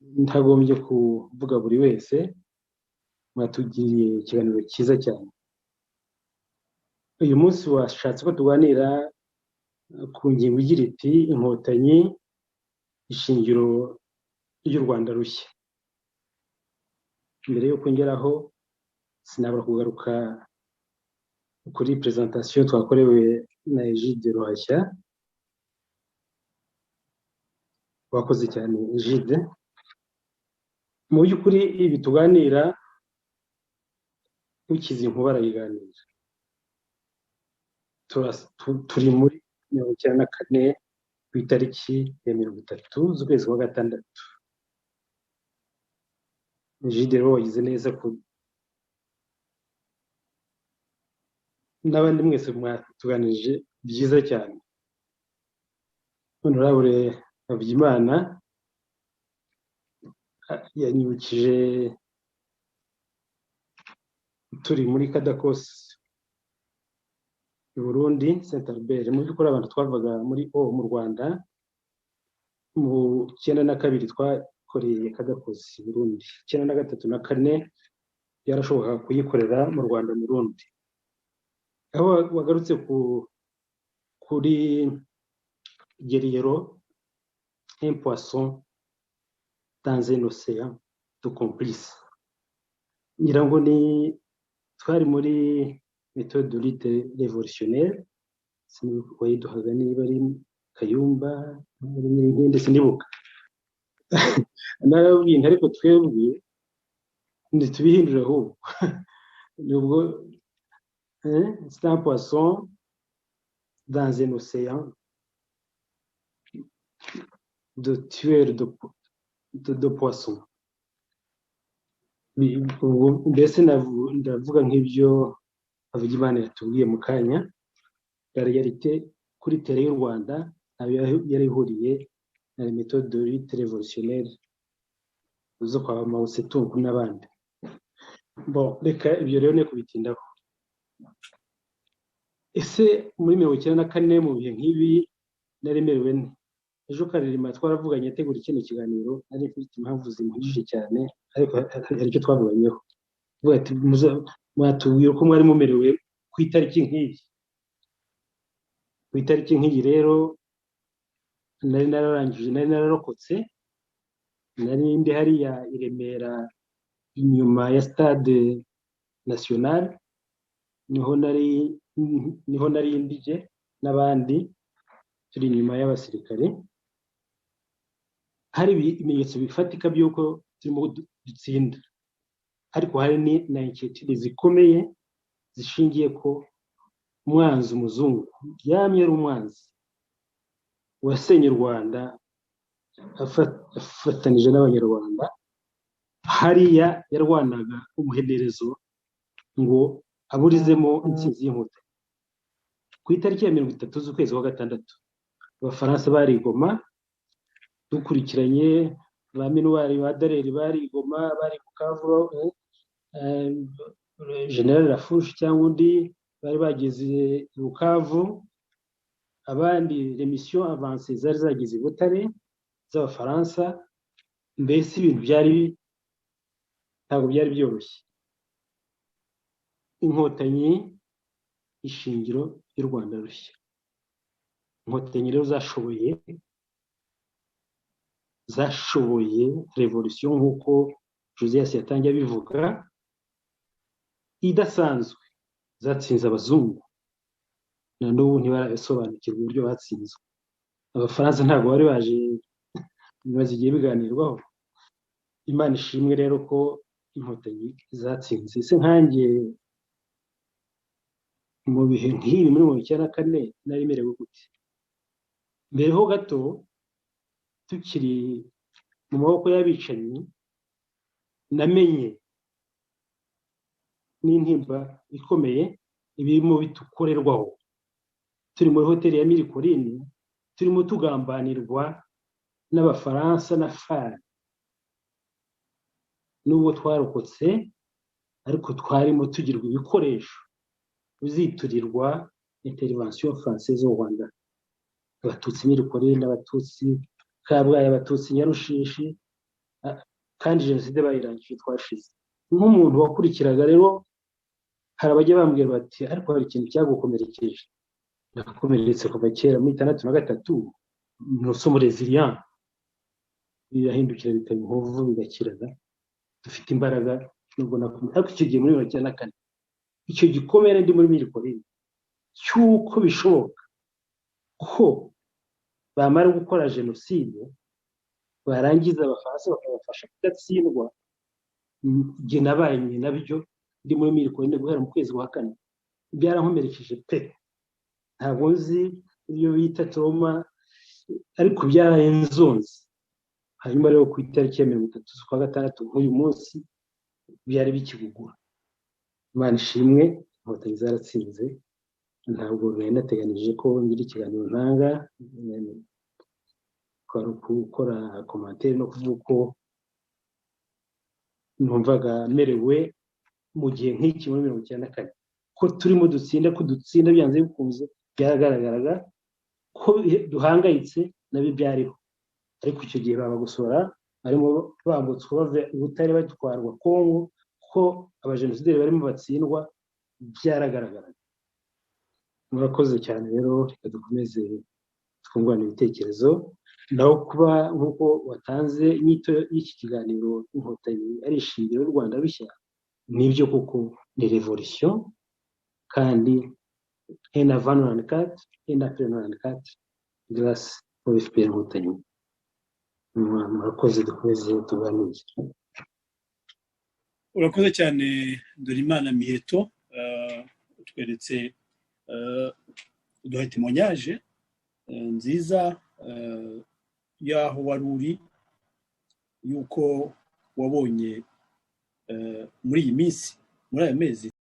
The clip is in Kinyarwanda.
ntagombye kuvuga buri wese, mwatugiriye ikiganiro cyiza cyane. Uyu munsi washatse ko tuganira ku ngingo igira iti inkotanyi ishingiro ry'u Rwanda rushya. Mbere yo kongeraho sinabura kugaruka kuri presentation twakorewe na Egide Ruhashya. Wakoze cyane Egide. Mu by'ukuri ibi tuganira ukize inkuba arayiganira. Turi muri 1994 ku itariki ya 30 z'ukwezi kwa gatandatu. Egide rero wagize neza ko n'abandi mwese mwatuganirije byiza cyane. Honorable Habyimana yanyibukije turi muri Kadakos i Burundi, Saint Albert. Mu by'ukuri abantu twavaga muri mu Rwanda mu 92 twakoreye Kadakos i Burundi, 93 na 4 yarashoboka kuyikorera mu Rwanda mu Burundi. Aho wagarutse kuri Guerriero, un poisson dans un océan de complices. Nyirango ni twari muri méthode de lutte révolutionnaire, wayiduhaga niba ari Kayumba n'ibindi sinibuka. Narabwiye ariko twebwe ntitubihindura ahubwo nubwo c'est un poisson dans un océan de tueurs de poissons. Mbese ndavuga nk'ibyo Habyimana yatubwiye mu kanya. La réalité kuri tere y'u Rwanda yari ihuriye na méthode de lutte révolutionnaire zo kwa Mao Tse-tung n'abandi. Bon, reka ibyo rero ne kubitindaho. Ese muri 1994 mu bihe nk'ibi naremerewe nte? Ejo Karirima twaravuganye ategura ikindi kiganiro, ari mfite impamvu zimuhije cyane, ariko hari icyo twavuganyeho. Vuga ati mwatubwiye ko mwari mumerewe ku itariki nk'iyi. Ku itariki nk'iyi rero nari nararangije, nari nararokotse, nari ndi hariya i Remera inyuma ya Stade National, niho nari ndije n'abandi turi inyuma y'abasirikare. Hari ibimenyetso bifatika by'uko turimo dutsinda, ariko hari na inquiétude zikomeye zishingiye ko umwanzi umuzungu yamye ari umwanzi wasenye u Rwanda afatanije n'abanyarwanda. Hariya yarwanaga umuhenerezo ngo aburizemo intsinzi y'inkotanyi. Ku itariki ya 30 z'ukwezi kwa gatandatu Abafaransa bari i Goma, dukurikiranye ba Minuwari ba Dallaire bari i Goma, bari Bukavu, General Lafourche cyangwa undi bari bageze i Bukavu, abandi remission avancée zari zageze i Butare z'Abafaransa. Mbese ibintu ntabwo byari byoroshye. Inkotanyi ishingiro y'u Rwanda rushya. Inkotanyi rero zashoboye revolution nk'uko Josias yatangiye abivuga idasanzwe. Zatsinze abazungu, na n'ubu ntibarasobanukirwa uburyo batsinzwe. Abafaransa ntabwo bari baje, ibibazo igiye biganirwaho. Imana ishimwe rero ko inkotanyi zatsinze. Ese nkanjye mu bihe nk'ibi muri 1994 nari merewe gute? Mbere ho gato tukiri mu maboko y'abicanyi, namenye n'intimba ikomeye ibirimo bitukorerwaho. Turi muri hoteli ya Mirikorine, turimo tugambanirwa n'Abafaransa na FAR. Nubwo twarokotse, ariko twarimo tugirwa ibikoresho biziturirwa intervention française au Rwanda. Abatutsi Mirikorine, Abatutsi Kabgayi, Abatutsi Nyarushishi, kandi jenoside bayirangije twashize. Nk'umuntu wakurikiraga rero, hari abajya bambwira bati ariko hari ikintu cyagukomerekeje. Nakomeretse kuva kera muri 1963, nusumu resilient, birahindukira bikaba inkovu bigakirana, dufite imbaraga nubwo nakomeye. Ariko icyo gihe muri 1994 icyo gikomere ndi muri Mirikorine cyuko bishoboka ko bamara gukora jenoside barangiza abafaransa bakabafasha kudatsindwa, njye nabaye nabyo ndi muri Mirikorine guhera mu kwezi kwa 4. Byarankomerekeje pe, ntabwo nzi iyo bita trauma, ariko byarayenzonze. Hanyuma rero ku itariki ya 30 z'ukwa gatandatu nk'uyu munsi byari bikigugura. Imana ishimwe, Inkotanyi zaratsinze. Ntabwo nari nateganije ko ngira ikiganiro ntanga, kwari gukora commentaire no kuvuga ko numvaga merewe mu gihe nk'iki muri 1994 ko turimo dutsinda byanze bikunze. Byaragaragaraga ko duhangayitse nabi byariho, ariko icyo gihe babagusora barimo bambutswa bave Butare batwarwa Kongo, ko abajenosideri barimo batsindwa byaragaragara. Murakoze cyane rero, reka dukomeze twungurana ibitekerezo. Naho kuba nk'uko watanze inyito y'iki kiganiro Inkotanyi ari ishingiro y'u Rwanda rushya, nibyo kuko ni revolution, kandi en avant 94 en après 94 grâce au FPR Inkotanyi. Murakoze, dukomeze tuganire. Urakoze cyane Dorimana Miheto, utweretse uduha témoignage nziza y'aho wari uri, yuko wabonye muri iyi minsi, muri aya mezi